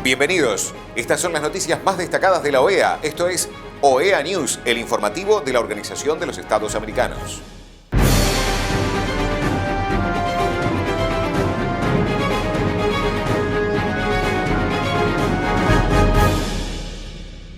Bienvenidos. Estas son las noticias más destacadas de la OEA. Esto es OEA News, el informativo de la Organización de los Estados Americanos.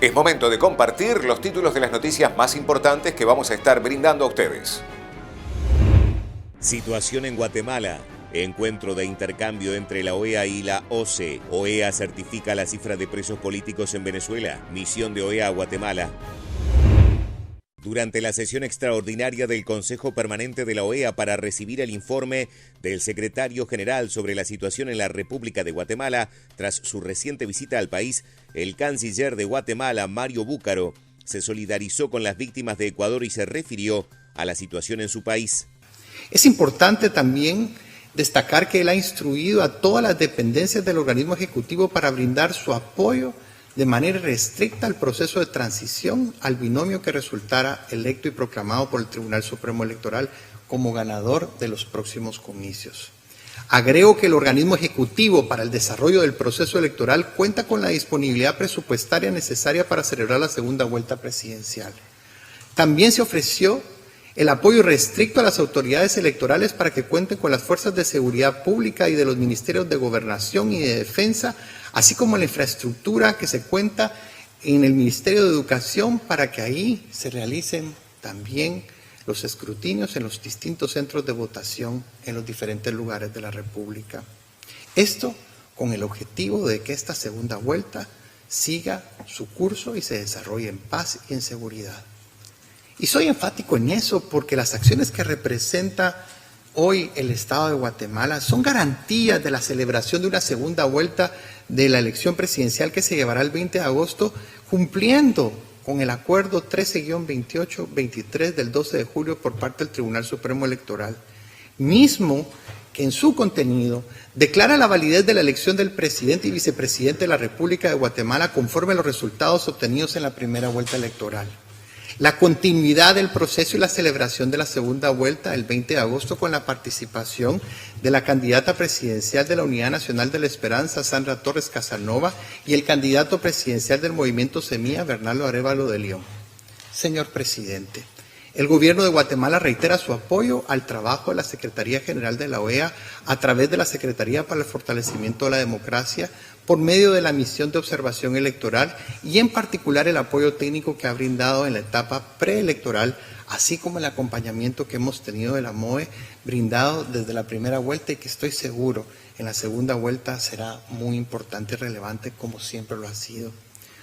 Es momento de compartir los títulos de las noticias más importantes que vamos a estar brindando a ustedes. Situación en Guatemala. Encuentro de intercambio entre la OEA y la OCE. OEA certifica la cifra de presos políticos en Venezuela. Misión de OEA a Guatemala. Durante la sesión extraordinaria del Consejo Permanente de la OEA para recibir el informe del secretario general sobre la situación en la República de Guatemala, tras su reciente visita al país, el canciller de Guatemala, Mario Búcaro, se solidarizó con las víctimas de Ecuador y se refirió a la situación en su país. Es importante también destacar que él ha instruido a todas las dependencias del organismo ejecutivo para brindar su apoyo de manera restricta al proceso de transición al binomio que resultara electo y proclamado por el Tribunal Supremo Electoral como ganador de los próximos comicios. Agrego que el organismo ejecutivo para el desarrollo del proceso electoral cuenta con la disponibilidad presupuestaria necesaria para celebrar la segunda vuelta presidencial. También se ofreció el apoyo restricto a las autoridades electorales para que cuenten con las fuerzas de seguridad pública y de los ministerios de Gobernación y de Defensa, así como la infraestructura que se cuenta en el Ministerio de Educación para que ahí se realicen también los escrutinios en los distintos centros de votación en los diferentes lugares de la República. Esto con el objetivo de que esta segunda vuelta siga su curso y se desarrolle en paz y en seguridad. Y soy enfático en eso porque las acciones que representa hoy el Estado de Guatemala son garantías de la celebración de una segunda vuelta de la elección presidencial que se llevará el 20 de agosto, cumpliendo con el acuerdo 13-28-23 del 12 de julio por parte del Tribunal Supremo Electoral, mismo que en su contenido declara la validez de la elección del presidente y vicepresidente de la República de Guatemala conforme a los resultados obtenidos en la primera vuelta electoral. La continuidad del proceso y la celebración de la segunda vuelta el 20 de agosto con la participación de la candidata presidencial de la Unidad Nacional de la Esperanza, Sandra Torres Casanova, y el candidato presidencial del Movimiento Semilla, Bernardo Arévalo de León. Señor presidente, el gobierno de Guatemala reitera su apoyo al trabajo de la Secretaría General de la OEA a través de la Secretaría para el Fortalecimiento de la Democracia, por medio de la misión de observación electoral y en particular el apoyo técnico que ha brindado en la etapa preelectoral, así como el acompañamiento que hemos tenido de la MOE brindado desde la primera vuelta y que estoy seguro en la segunda vuelta será muy importante y relevante como siempre lo ha sido.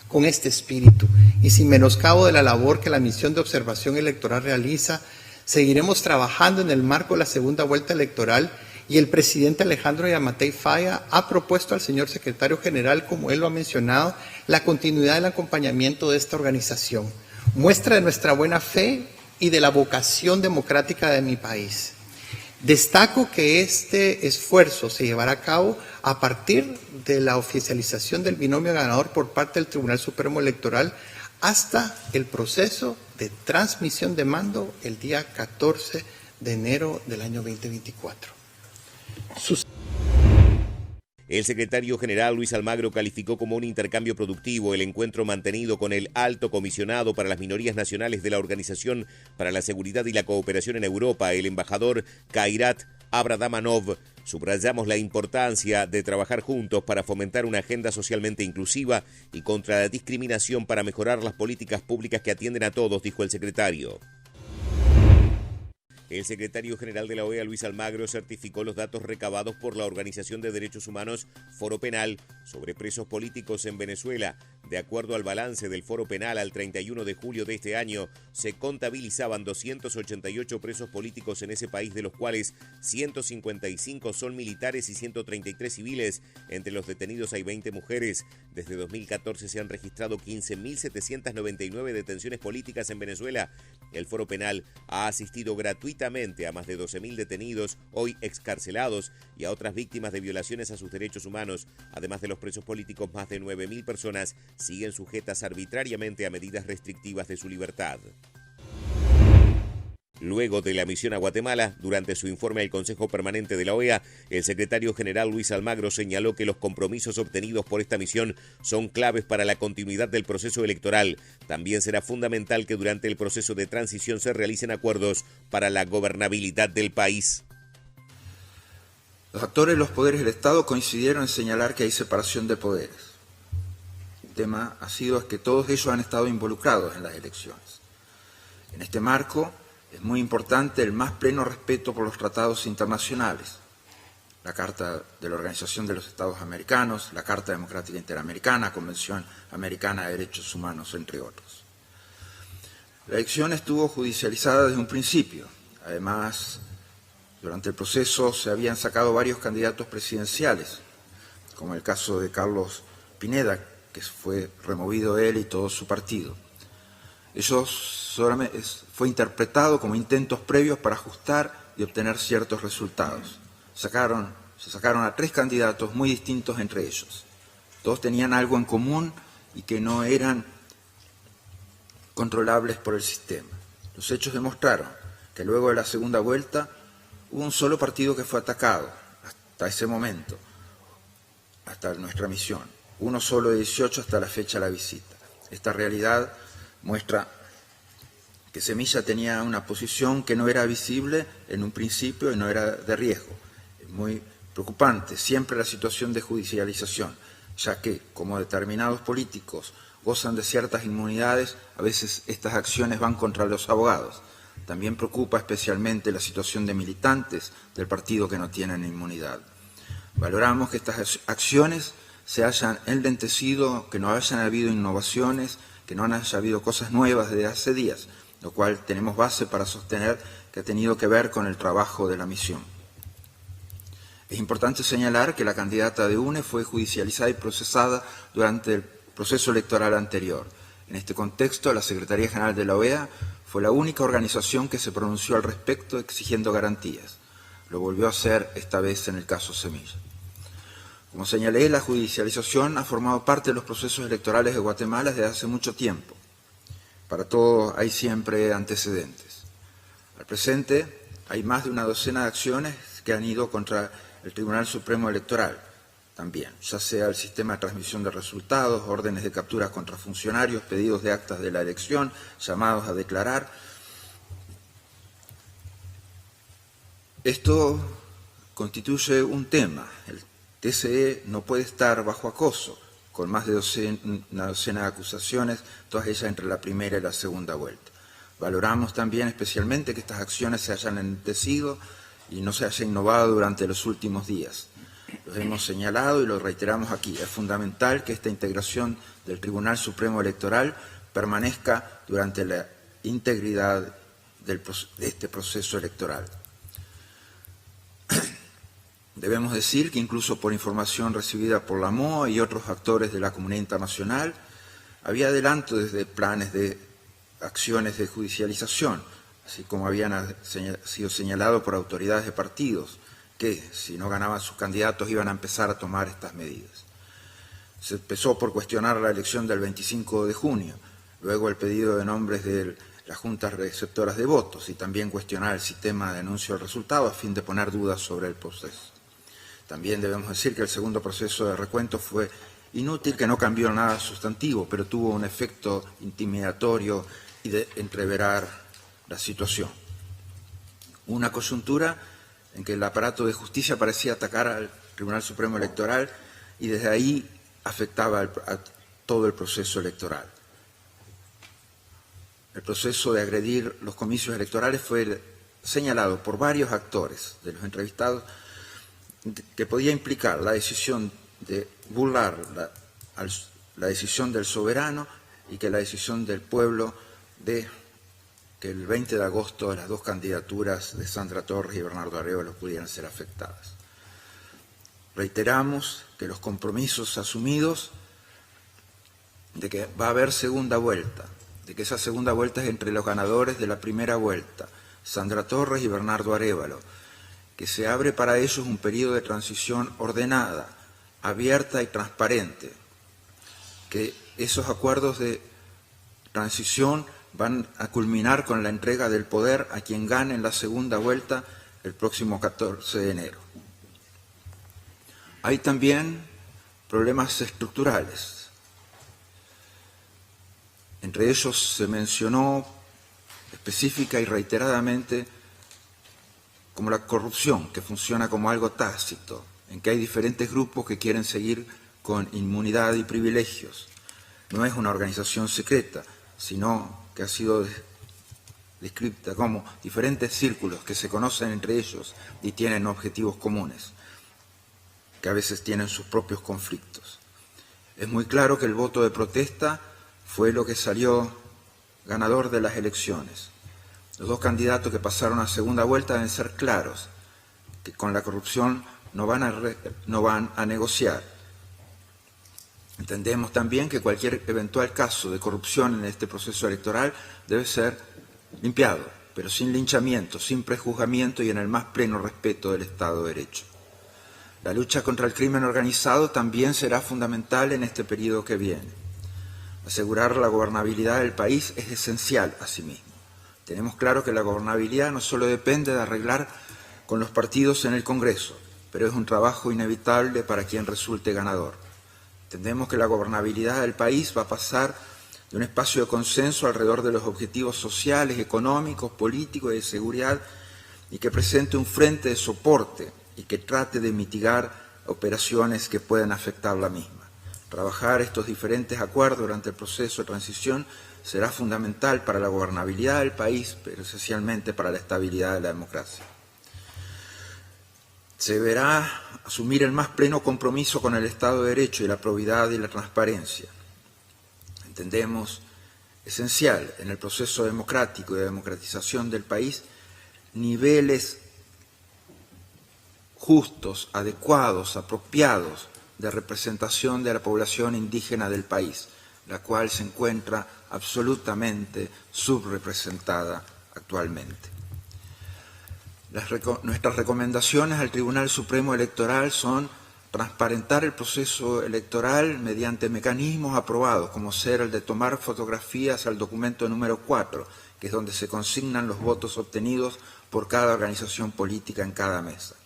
Con este espíritu y sin menoscabo de la labor que la misión de observación electoral realiza, seguiremos trabajando en el marco de la segunda vuelta electoral. Y el presidente Alejandro Yamatei Falla ha propuesto al señor secretario general, como él lo ha mencionado, la continuidad del acompañamiento de esta organización, muestra de nuestra buena fe y de la vocación democrática de mi país. Destaco que este esfuerzo se llevará a cabo a partir de la oficialización del binomio ganador por parte del Tribunal Supremo Electoral hasta el proceso de transmisión de mando el día 14 de enero del año 2024. El secretario general Luis Almagro calificó como un intercambio productivo el encuentro mantenido con el alto comisionado para las minorías nacionales de la Organización para la Seguridad y la Cooperación en Europa, el embajador Kairat Abradamanov. Subrayamos la importancia de trabajar juntos para fomentar una agenda socialmente inclusiva y contra la discriminación para mejorar las políticas públicas que atienden a todos, dijo el secretario. El secretario general de la OEA, Luis Almagro, certificó los datos recabados por la Organización de Derechos Humanos Foro Penal sobre presos políticos en Venezuela. De acuerdo al balance del Foro Penal, al 31 de julio de este año, se contabilizaban 288 presos políticos en ese país, de los cuales 155 son militares y 133 civiles. Entre los detenidos hay 20 mujeres. Desde 2014 se han registrado 15.799 detenciones políticas en Venezuela. El Foro Penal ha asistido gratuitamente a más de 12.000 detenidos, hoy excarcelados, y a otras víctimas de violaciones a sus derechos humanos. Además de los presos políticos, más de 9.000 personas siguen sujetas arbitrariamente a medidas restrictivas de su libertad. Luego de la misión a Guatemala, durante su informe al Consejo Permanente de la OEA, el secretario general Luis Almagro señaló que los compromisos obtenidos por esta misión son claves para la continuidad del proceso electoral. También será fundamental que durante el proceso de transición se realicen acuerdos para la gobernabilidad del país. Los actores de los poderes del Estado coincidieron en señalar que hay separación de poderes. El tema ha sido que todos ellos han estado involucrados en las elecciones. En este marco es muy importante el más pleno respeto por los tratados internacionales, la Carta de la Organización de los Estados Americanos, la Carta Democrática Interamericana, Convención Americana de Derechos Humanos, entre otros. La elección estuvo judicializada desde un principio. Además, durante el proceso se habían sacado varios candidatos presidenciales, como el caso de Carlos Pineda, que fue removido él y todo su partido. Fue interpretado como intentos previos para ajustar y obtener ciertos resultados. Se sacaron a 3 candidatos muy distintos entre ellos. Todos tenían algo en común y que no eran controlables por el sistema. Los hechos demostraron que luego de la segunda vuelta hubo un solo partido que fue atacado hasta ese momento, hasta nuestra misión. Uno solo de 18 hasta la fecha de la visita. Esta realidad muestra que Semilla tenía una posición que no era visible en un principio y no era de riesgo. Es muy preocupante siempre la situación de judicialización, ya que, como determinados políticos gozan de ciertas inmunidades, a veces estas acciones van contra los abogados. También preocupa especialmente la situación de militantes del partido que no tienen inmunidad. Valoramos que estas acciones se hayan enlentecido, que no hayan habido innovaciones, que no haya habido cosas nuevas desde hace días, lo cual tenemos base para sostener que ha tenido que ver con el trabajo de la misión. Es importante señalar que la candidata de UNE fue judicializada y procesada durante el proceso electoral anterior. En este contexto, la Secretaría General de la OEA fue la única organización que se pronunció al respecto exigiendo garantías. Lo volvió a hacer esta vez en el caso Semilla. Como señalé, la judicialización ha formado parte de los procesos electorales de Guatemala desde hace mucho tiempo. Para todo hay siempre antecedentes. Al presente hay más de una docena de acciones que han ido contra el Tribunal Supremo Electoral también, ya sea el sistema de transmisión de resultados, órdenes de captura contra funcionarios, pedidos de actas de la elección, llamados a declarar. Esto constituye un tema. El TSE no puede estar bajo acoso, con más de una docena de acusaciones, todas ellas entre la primera y la segunda vuelta. Valoramos también especialmente que estas acciones se hayan enlentecido y no se haya innovado durante los últimos días. Los hemos señalado y lo reiteramos aquí. Es fundamental que esta integración del Tribunal Supremo Electoral permanezca durante la integridad de este proceso electoral. Debemos decir que incluso por información recibida por la MOA y otros actores de la comunidad internacional, había adelanto desde planes de acciones de judicialización, así como habían sido señalados por autoridades de partidos, que si no ganaban sus candidatos iban a empezar a tomar estas medidas. Se empezó por cuestionar la elección del 25 de junio, luego el pedido de nombres de las juntas receptoras de votos y también cuestionar el sistema de anuncio del resultado a fin de poner dudas sobre el proceso. También debemos decir que el segundo proceso de recuento fue inútil, que no cambió nada sustantivo, pero tuvo un efecto intimidatorio y de entreverar la situación. Una coyuntura en que el aparato de justicia parecía atacar al Tribunal Supremo Electoral y desde ahí afectaba a todo el proceso electoral. El proceso de agredir los comicios electorales fue señalado por varios actores de los entrevistados que podía implicar la decisión de burlar la decisión del soberano y que la decisión del pueblo de que el 20 de agosto las dos candidaturas de Sandra Torres y Bernardo Arévalo pudieran ser afectadas. Reiteramos que los compromisos asumidos de que va a haber segunda vuelta, de que esa segunda vuelta es entre los ganadores de la primera vuelta, Sandra Torres y Bernardo Arévalo, que se abre para ellos un periodo de transición ordenada, abierta y transparente, que esos acuerdos de transición van a culminar con la entrega del poder a quien gane en la segunda vuelta el próximo 14 de enero. Hay también problemas estructurales. Entre ellos se mencionó específica y reiteradamente como la corrupción, que funciona como algo tácito, en que hay diferentes grupos que quieren seguir con inmunidad y privilegios. No es una organización secreta, sino que ha sido descrita como diferentes círculos que se conocen entre ellos y tienen objetivos comunes, que a veces tienen sus propios conflictos. Es muy claro que el voto de protesta fue lo que salió ganador de las elecciones. Los dos candidatos que pasaron a segunda vuelta deben ser claros, que con la corrupción no van a negociar. Entendemos también que cualquier eventual caso de corrupción en este proceso electoral debe ser limpiado, pero sin linchamiento, sin prejuzgamiento y en el más pleno respeto del Estado de Derecho. La lucha contra el crimen organizado también será fundamental en este periodo que viene. Asegurar la gobernabilidad del país es esencial asimismo. Tenemos claro que la gobernabilidad no solo depende de arreglar con los partidos en el Congreso, pero es un trabajo inevitable para quien resulte ganador. Entendemos que la gobernabilidad del país va a pasar de un espacio de consenso alrededor de los objetivos sociales, económicos, políticos y de seguridad, y que presente un frente de soporte y que trate de mitigar operaciones que puedan afectar la misma. Trabajar estos diferentes acuerdos durante el proceso de transición será fundamental para la gobernabilidad del país, pero esencialmente para la estabilidad de la democracia. Se deberá asumir el más pleno compromiso con el Estado de Derecho y la probidad y la transparencia. Entendemos esencial en el proceso democrático y de democratización del país niveles justos, adecuados, apropiados de representación de la población indígena del país, la cual se encuentra absolutamente subrepresentada actualmente. Nuestras recomendaciones al Tribunal Supremo Electoral son transparentar el proceso electoral mediante mecanismos aprobados, como ser el de tomar fotografías al documento número 4, que es donde se consignan los votos obtenidos por cada organización política en cada mesa.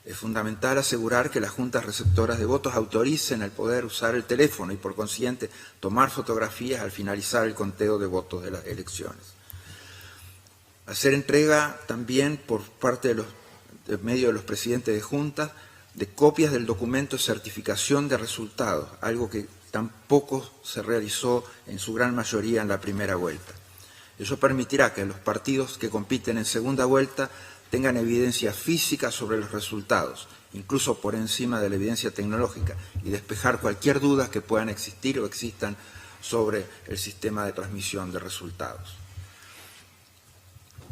Es fundamental asegurar que las juntas receptoras de votos autoricen el poder usar el teléfono y, por consiguiente, tomar fotografías al finalizar el conteo de votos de las elecciones. Hacer entrega también por parte de medio de los presidentes de juntas de copias del documento de certificación de resultados, algo que tampoco se realizó en su gran mayoría en la primera vuelta. Eso permitirá que los partidos que compiten en segunda vuelta tengan evidencia física sobre los resultados, incluso por encima de la evidencia tecnológica, y despejar cualquier duda que puedan existir o existan sobre el sistema de transmisión de resultados.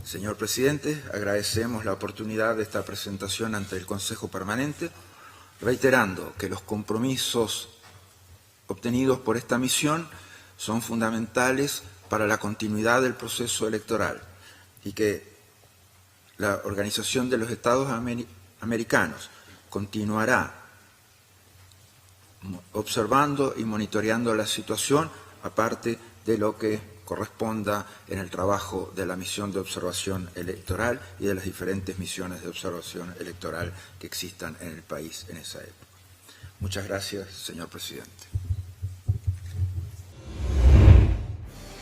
Señor Presidente, agradecemos la oportunidad de esta presentación ante el Consejo Permanente, reiterando que los compromisos obtenidos por esta misión son fundamentales para la continuidad del proceso electoral y que la Organización de los Estados Americanos continuará observando y monitoreando la situación, aparte de lo que corresponda en el trabajo de la misión de observación electoral y de las diferentes misiones de observación electoral que existan en el país en esa época. Muchas gracias, señor Presidente.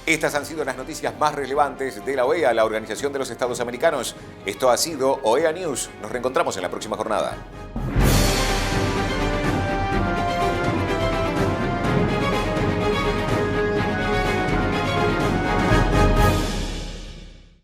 Estas han sido las noticias más relevantes de la OEA, la Organización de los Estados Americanos. Esto ha sido OEA News. Nos reencontramos en la próxima jornada.